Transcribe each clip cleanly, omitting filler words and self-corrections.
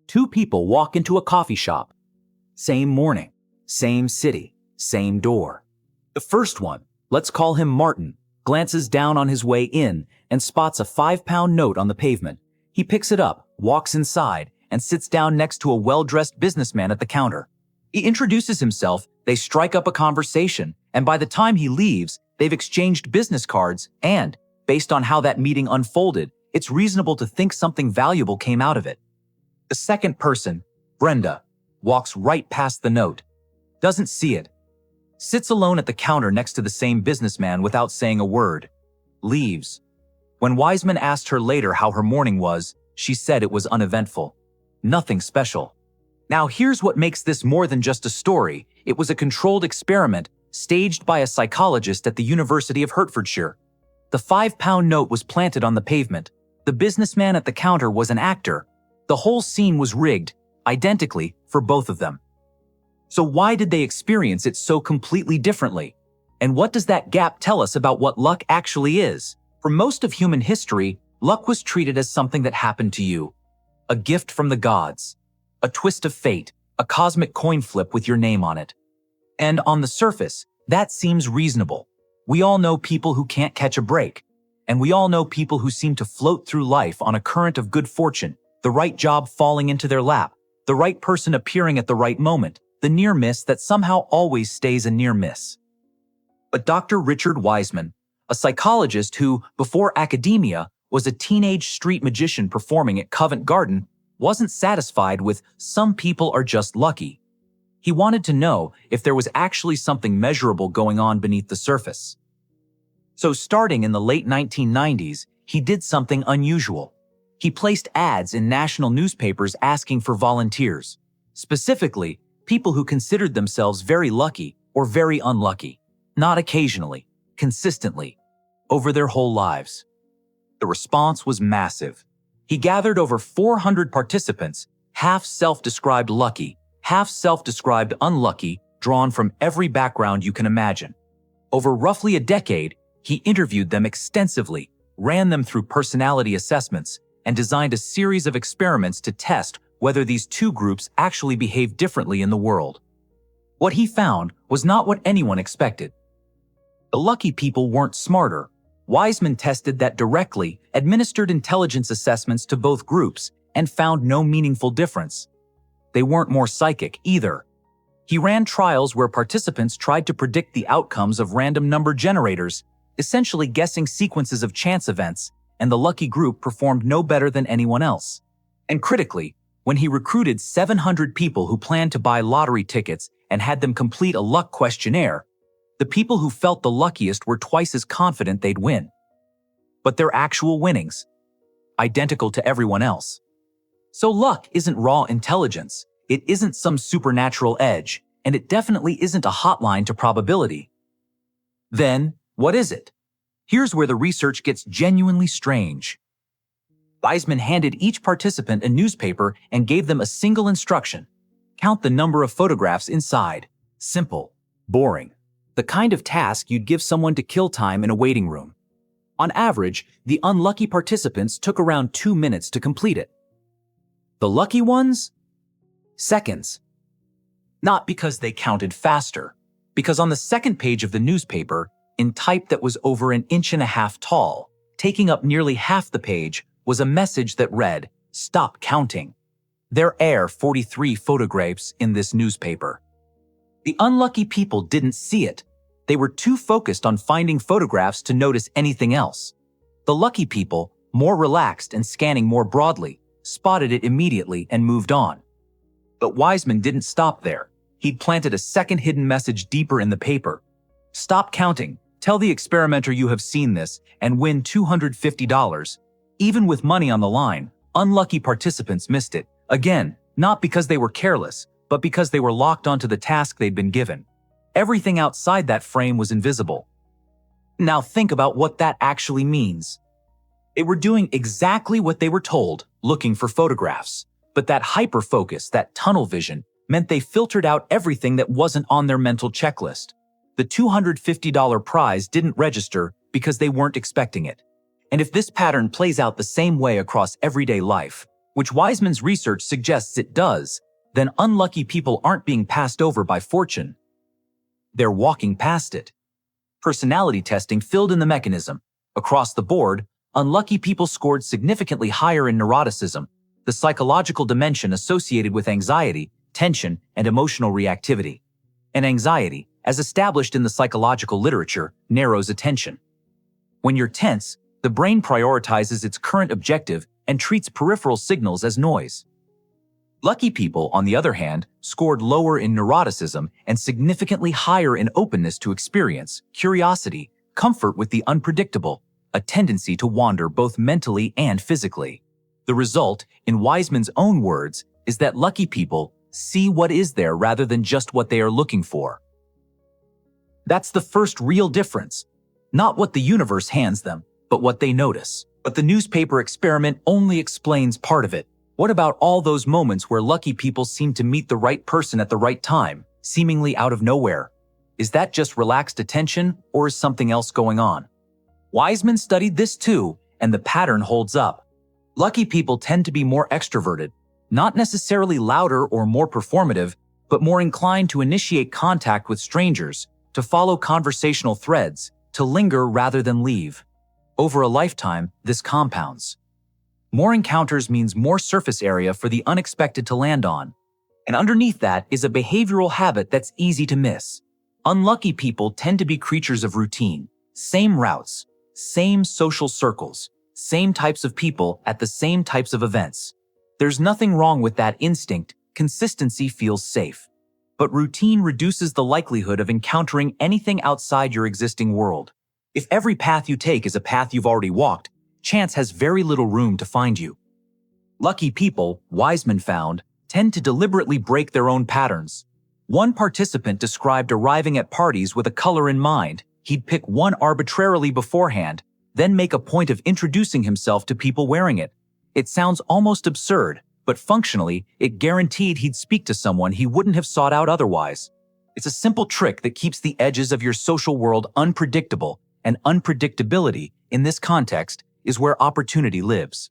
Two people walk into a coffee shop. Same morning, same city, same door. The first one, let's call him Martin, glances down on his way in and spots a 5-pound note on the pavement. He picks it up, walks inside, and sits down next to a well-dressed businessman at the counter. He introduces himself, they strike up a conversation, and by the time he leaves, they've exchanged business cards and, based on how that meeting unfolded, it's reasonable to think something valuable came out of it. The second person, Brenda, walks right past the note, doesn't see it, sits alone at the counter next to the same businessman without saying a word, leaves. When Wiseman asked her later how her morning was, she said it was uneventful. Nothing special. Now here's what makes this more than just a story. It was a controlled experiment staged by a psychologist at the University of Hertfordshire. The 5-pound note was planted on the pavement. The businessman at the counter was an actor. The whole scene was rigged, identically, for both of them. So why did they experience it so completely differently? And what does that gap tell us about what luck actually is? For most of human history, luck was treated as something that happened to you. A gift from the gods. A twist of fate. A cosmic coin flip with your name on it. And on the surface, that seems reasonable. We all know people who can't catch a break. And we all know people who seem to float through life on a current of good fortune, the right job falling into their lap, the right person appearing at the right moment, the near miss that somehow always stays a near miss. But Dr. Richard Wiseman, a psychologist who, before academia, was a teenage street magician performing at Covent Garden, wasn't satisfied with "some people are just lucky." He wanted to know if there was actually something measurable going on beneath the surface. So starting in the late 1990s, he did something unusual. He placed ads in national newspapers asking for volunteers, specifically people who considered themselves very lucky or very unlucky, not occasionally, consistently, over their whole lives. The response was massive. He gathered over 400 participants, half self-described lucky, half self-described unlucky, drawn from every background you can imagine. Over roughly a decade, he interviewed them extensively, ran them through personality assessments, and designed a series of experiments to test whether these two groups actually behave differently in the world. What he found was not what anyone expected. The lucky people weren't smarter. Wiseman tested that directly, administered intelligence assessments to both groups, and found no meaningful difference. They weren't more psychic either. He ran trials where participants tried to predict the outcomes of random number generators, essentially guessing sequences of chance events, and the lucky group performed no better than anyone else. And critically, when he recruited 700 people who planned to buy lottery tickets and had them complete a luck questionnaire, the people who felt the luckiest were twice as confident they'd win. But their actual winnings, identical to everyone else. So luck isn't raw intelligence, it isn't some supernatural edge, and it definitely isn't a hotline to probability. Then, what is it? Here's where the research gets genuinely strange. Wiseman handed each participant a newspaper and gave them a single instruction. Count the number of photographs inside. Simple. Boring. The kind of task you'd give someone to kill time in a waiting room. On average, the unlucky participants took around 2 minutes to complete it. The lucky ones? Seconds. Not because they counted faster, because on the second page of the newspaper, in type that was over 1.5 inches tall, taking up nearly half the page, was a message that read, "Stop counting." There are 43 photographs in this newspaper. The unlucky people didn't see it. They were too focused on finding photographs to notice anything else. The lucky people, more relaxed and scanning more broadly, spotted it immediately and moved on. But Wiseman didn't stop there. He'd planted a second hidden message deeper in the paper. "Stop counting. Tell the experimenter you have seen this and win $250. Even with money on the line, unlucky participants missed it. Again, not because they were careless, but because they were locked onto the task they'd been given. Everything outside that frame was invisible. Now think about what that actually means. They were doing exactly what they were told, looking for photographs. But that hyper-focus, that tunnel vision, meant they filtered out everything that wasn't on their mental checklist. The $250 prize didn't register because they weren't expecting it. And if this pattern plays out the same way across everyday life, which Wiseman's research suggests it does, then unlucky people aren't being passed over by fortune. They're walking past it. Personality testing filled in the mechanism. Across the board, unlucky people scored significantly higher in neuroticism, the psychological dimension associated with anxiety, tension, and emotional reactivity. And anxiety, as established in the psychological literature, narrows attention. When you're tense, the brain prioritizes its current objective and treats peripheral signals as noise. Lucky people, on the other hand, scored lower in neuroticism and significantly higher in openness to experience, curiosity, comfort with the unpredictable, a tendency to wander both mentally and physically. The result, in Wiseman's own words, is that lucky people see what is there rather than just what they are looking for. That's the first real difference. Not what the universe hands them, but what they notice. But the newspaper experiment only explains part of it. What about all those moments where lucky people seem to meet the right person at the right time, seemingly out of nowhere? Is that just relaxed attention, or is something else going on? Wiseman studied this too, and the pattern holds up. Lucky people tend to be more extroverted, not necessarily louder or more performative, but more inclined to initiate contact with strangers, to follow conversational threads, to linger rather than leave. Over a lifetime, this compounds. More encounters means more surface area for the unexpected to land on. And underneath that is a behavioral habit that's easy to miss. Unlucky people tend to be creatures of routine. Same routes, same social circles, same types of people at the same types of events. There's nothing wrong with that instinct. Consistency feels safe. But routine reduces the likelihood of encountering anything outside your existing world. If every path you take is a path you've already walked, chance has very little room to find you. Lucky people, Wiseman found, tend to deliberately break their own patterns. One participant described arriving at parties with a color in mind. He'd pick one arbitrarily beforehand, then make a point of introducing himself to people wearing it. It sounds almost absurd, but functionally, it guaranteed he'd speak to someone he wouldn't have sought out otherwise. It's a simple trick that keeps the edges of your social world unpredictable, and unpredictability, in this context, is where opportunity lives.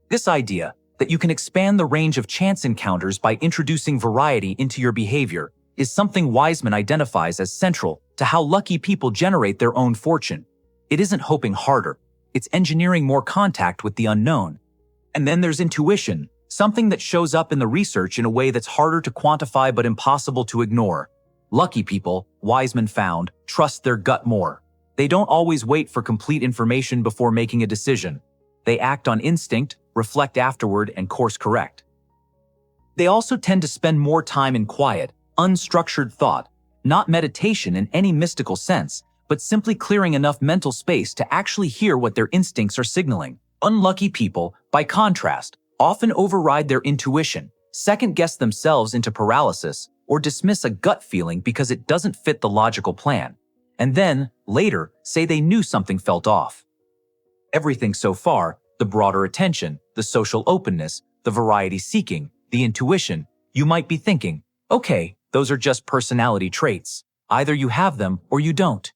This idea, that you can expand the range of chance encounters by introducing variety into your behavior, is something Wiseman identifies as central to how lucky people generate their own fortune. It isn't hoping harder, it's engineering more contact with the unknown. And then there's intuition, something that shows up in the research in a way that's harder to quantify but impossible to ignore. Lucky people, Wiseman found, trust their gut more. They don't always wait for complete information before making a decision. They act on instinct, reflect afterward, and course correct. They also tend to spend more time in quiet, unstructured thought, not meditation in any mystical sense, but simply clearing enough mental space to actually hear what their instincts are signaling. Unlucky people, by contrast, often override their intuition, second-guess themselves into paralysis, or dismiss a gut feeling because it doesn't fit the logical plan. And then, later, say they knew something felt off. Everything so far, the broader attention, the social openness, the variety seeking, the intuition, you might be thinking, okay, those are just personality traits. Either you have them or you don't.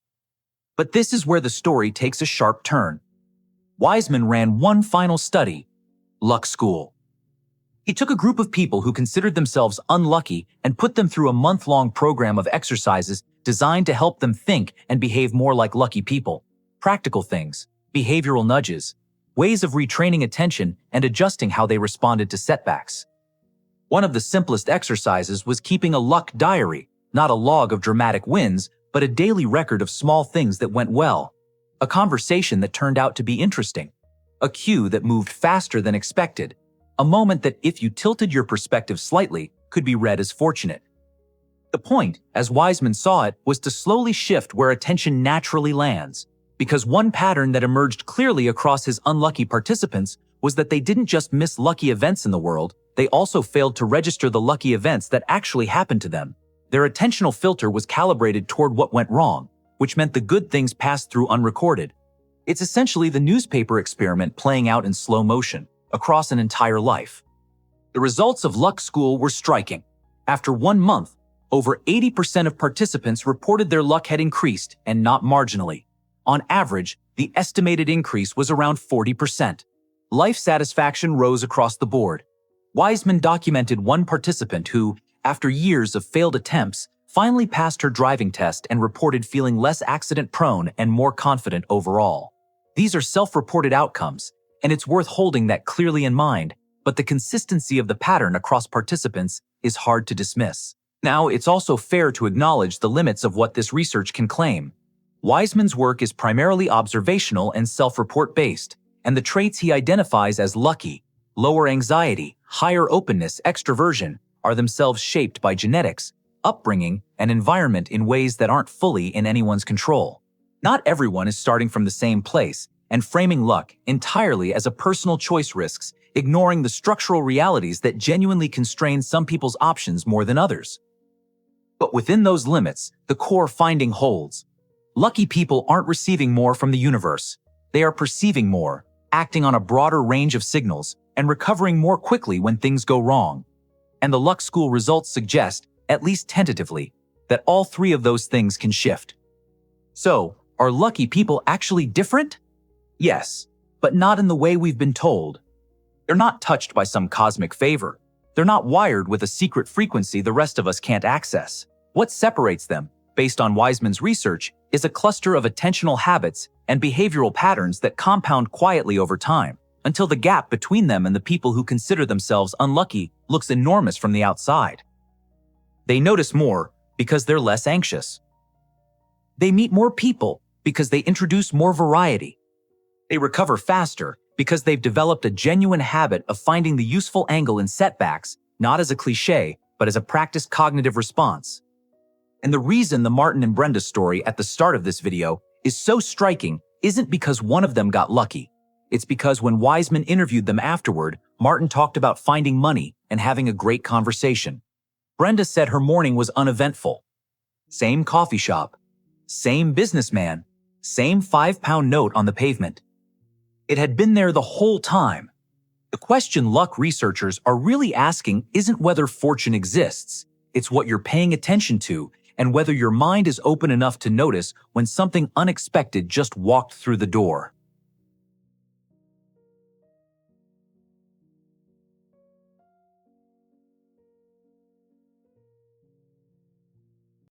But this is where the story takes a sharp turn. Wiseman ran one final study, Luck School. He took a group of people who considered themselves unlucky and put them through a month-long program of exercises designed to help them think and behave more like lucky people. Practical things, behavioral nudges, ways of retraining attention and adjusting how they responded to setbacks. One of the simplest exercises was keeping a luck diary, not a log of dramatic wins, but a daily record of small things that went well, a conversation that turned out to be interesting, a cue that moved faster than expected, a moment that, if you tilted your perspective slightly, could be read as fortunate. The point, as Wiseman saw it, was to slowly shift where attention naturally lands, because one pattern that emerged clearly across his unlucky participants was that they didn't just miss lucky events in the world, they also failed to register the lucky events that actually happened to them. Their attentional filter was calibrated toward what went wrong, which meant the good things passed through unrecorded. It's essentially the newspaper experiment playing out in slow motion, across an entire life. The results of Luck School were striking. After 1 month, over 80% of participants reported their luck had increased, and not marginally. On average, the estimated increase was around 40%. Life satisfaction rose across the board. Wiseman documented one participant who, after years of failed attempts, finally passed her driving test and reported feeling less accident-prone and more confident overall. These are self-reported outcomes, and it's worth holding that clearly in mind, but the consistency of the pattern across participants is hard to dismiss. Now, it's also fair to acknowledge the limits of what this research can claim. Wiseman's work is primarily observational and self-report based, and the traits he identifies as lucky, lower anxiety, higher openness, extroversion, are themselves shaped by genetics, upbringing, and environment in ways that aren't fully in anyone's control. Not everyone is starting from the same place, and framing luck entirely as a personal choice risks ignoring the structural realities that genuinely constrain some people's options more than others. But within those limits, the core finding holds. Lucky people aren't receiving more from the universe. They are perceiving more, acting on a broader range of signals, and recovering more quickly when things go wrong. And the Luck School results suggest, at least tentatively, that all three of those things can shift. So, are lucky people actually different? Yes, but not in the way we've been told. They're not touched by some cosmic favor. They're not wired with a secret frequency the rest of us can't access. What separates them, based on Wiseman's research, is a cluster of attentional habits and behavioral patterns that compound quietly over time, until the gap between them and the people who consider themselves unlucky looks enormous from the outside. They notice more because they're less anxious. They meet more people because they introduce more variety. They recover faster because they've developed a genuine habit of finding the useful angle in setbacks, not as a cliché, but as a practiced cognitive response. And the reason the Martin and Brenda story at the start of this video is so striking isn't because one of them got lucky. It's because when Wiseman interviewed them afterward, Martin talked about finding money and having a great conversation. Brenda said her morning was uneventful. Same coffee shop, same businessman, same 5-pound note on the pavement. It had been there the whole time. The question luck researchers are really asking isn't whether fortune exists, it's what you're paying attention to and whether your mind is open enough to notice when something unexpected just walked through the door.